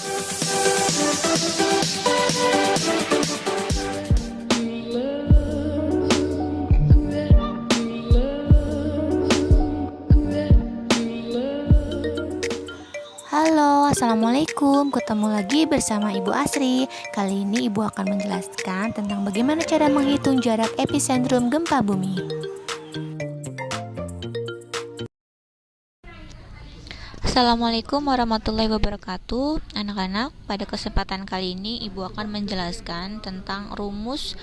Halo, assalamualaikum. Ketemu lagi bersama Ibu Asri. Kali ini Ibu akan menjelaskan tentang bagaimana cara menghitung jarak epicentrum gempa bumi. Assalamualaikum warahmatullahi wabarakatuh. Anak-anak, pada kesempatan kali ini Ibu akan menjelaskan tentang rumus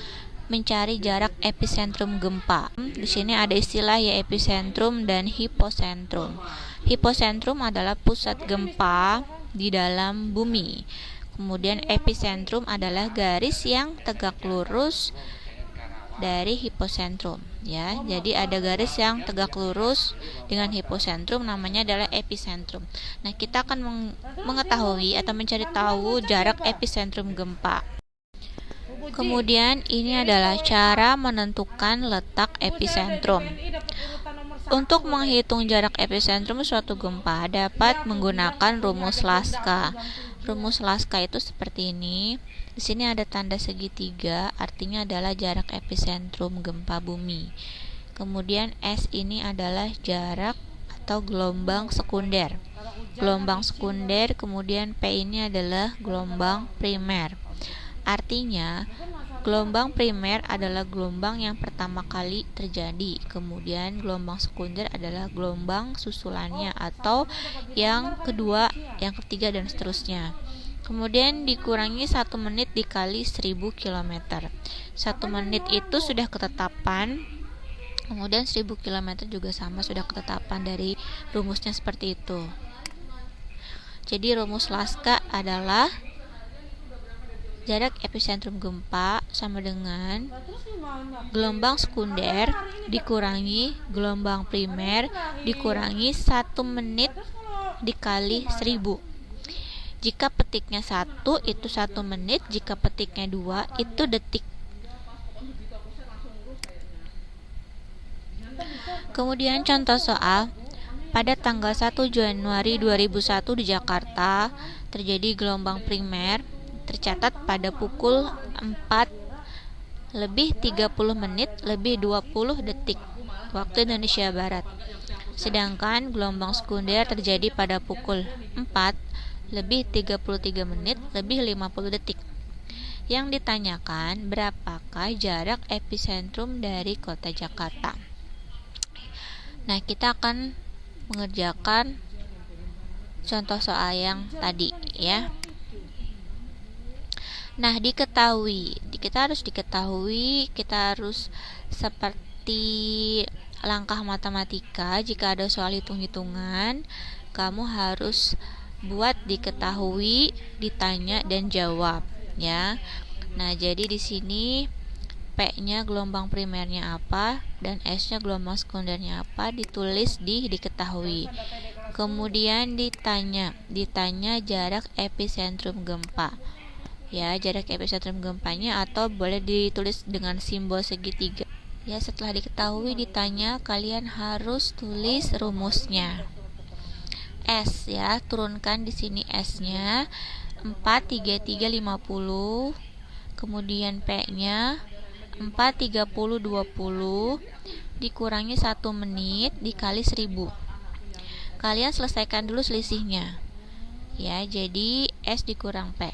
mencari jarak epicentrum gempa. Di sini ada istilah ya epicentrum dan hipocentrum. Hipocentrum adalah pusat gempa di dalam bumi. Kemudian epicentrum adalah garis yang tegak lurus dari hipocentrum ya. Jadi ada garis yang tegak lurus dengan hipocentrum, namanya adalah epicentrum. Nah, kita akan mengetahui atau mencari tahu jarak epicentrum gempa. Kemudian ini adalah cara menentukan letak epicentrum. Untuk menghitung jarak epicentrum suatu gempa dapat menggunakan rumus Laska. Rumus Laska itu seperti ini. Di sini ada tanda segitiga, artinya adalah jarak epicentrum gempa bumi. Kemudian S ini adalah jarak atau gelombang sekunder. Gelombang sekunder, kemudian P ini adalah gelombang primer. Artinya, gelombang primer adalah gelombang yang pertama kali terjadi. Kemudian gelombang sekunder adalah gelombang susulannya atau yang kedua, yang ketiga, dan seterusnya. Kemudian dikurangi 1 menit dikali 1000 km. 1 menit itu sudah ketetapan. Kemudian 1000 km juga sama, sudah ketetapan dari rumusnya seperti itu. Jadi rumus Laska adalah jarak epicentrum gempa sama dengan gelombang sekunder dikurangi gelombang primer dikurangi 1 menit dikali 1000. Jika petiknya 1 itu 1 menit, jika petiknya 2 itu detik. Kemudian contoh soal, pada tanggal 1 Januari 2001 di Jakarta terjadi gelombang primer tercatat pada pukul 4:30 waktu Indonesia Barat. Sedangkan gelombang sekunder terjadi pada pukul 4:33 Yang ditanyakan, berapakah jarak epicentrum dari kota Jakarta? Nah, kita akan mengerjakan contoh soal yang tadi ya. Nah, kita harus seperti langkah matematika. Jika ada soal hitung-hitungan, kamu harus buat diketahui, ditanya, dan jawab ya. Nah, jadi di sini P-nya gelombang primernya apa dan S-nya gelombang sekundernya apa ditulis di diketahui. Kemudian ditanya jarak epicentrum gempa. Ya, jarak epicentrum gempanya, atau boleh ditulis dengan simbol segitiga. Ya, setelah diketahui ditanya, kalian harus tulis rumusnya. S ya, turunkan di sini S-nya 4:33:50. Kemudian P-nya 4:30:20 dikurangi 1 menit dikali 1000. Kalian selesaikan dulu selisihnya. Ya, jadi S dikurang P.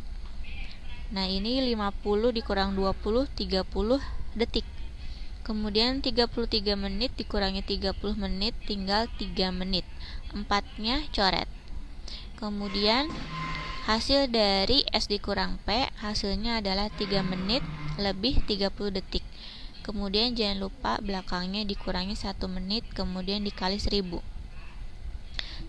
Nah, ini 50 dikurang 20, 30 detik. Kemudian 33 menit dikurangi 30 menit, tinggal 3 menit. 4-nya coret. Kemudian hasil dari S dikurang P, hasilnya adalah 3 menit lebih 30 detik. Kemudian jangan lupa belakangnya dikurangi 1 menit, kemudian dikali 1000.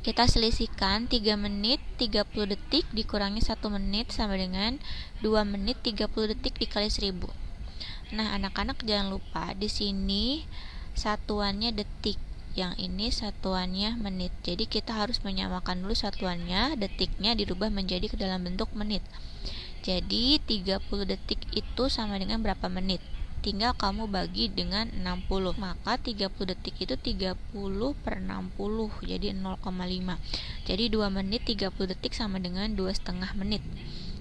Kita selisihkan 3 menit 30 detik dikurangi 1 menit sama dengan 2 menit 30 detik dikali 1000. Nah, anak-anak jangan lupa di sini satuannya detik, yang ini satuannya menit. Jadi kita harus menyamakan dulu satuannya, detiknya dirubah menjadi ke dalam bentuk menit. Jadi 30 detik itu sama dengan berapa menit? tinggal kamu bagi dengan 60. Maka 30 detik itu 30 per 60, jadi 0,5. Jadi 2 menit 30 detik sama dengan 2,5 menit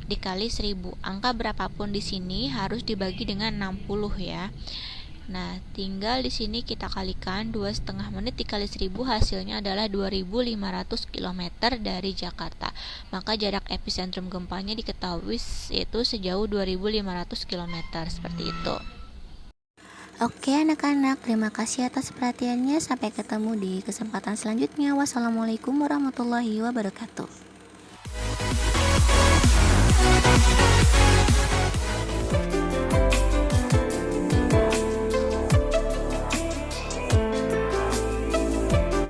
dikali 1000. Angka berapapun di sini harus dibagi dengan 60 ya. Nah, tinggal di sini kita kalikan 2,5 menit dikali 1000, hasilnya adalah 2500 km dari Jakarta. Maka jarak epicentrum gempanya diketahui yaitu sejauh 2500 km, seperti itu. Oke anak-anak, terima kasih atas perhatiannya. Sampai ketemu di kesempatan selanjutnya. Wassalamualaikum warahmatullahi wabarakatuh.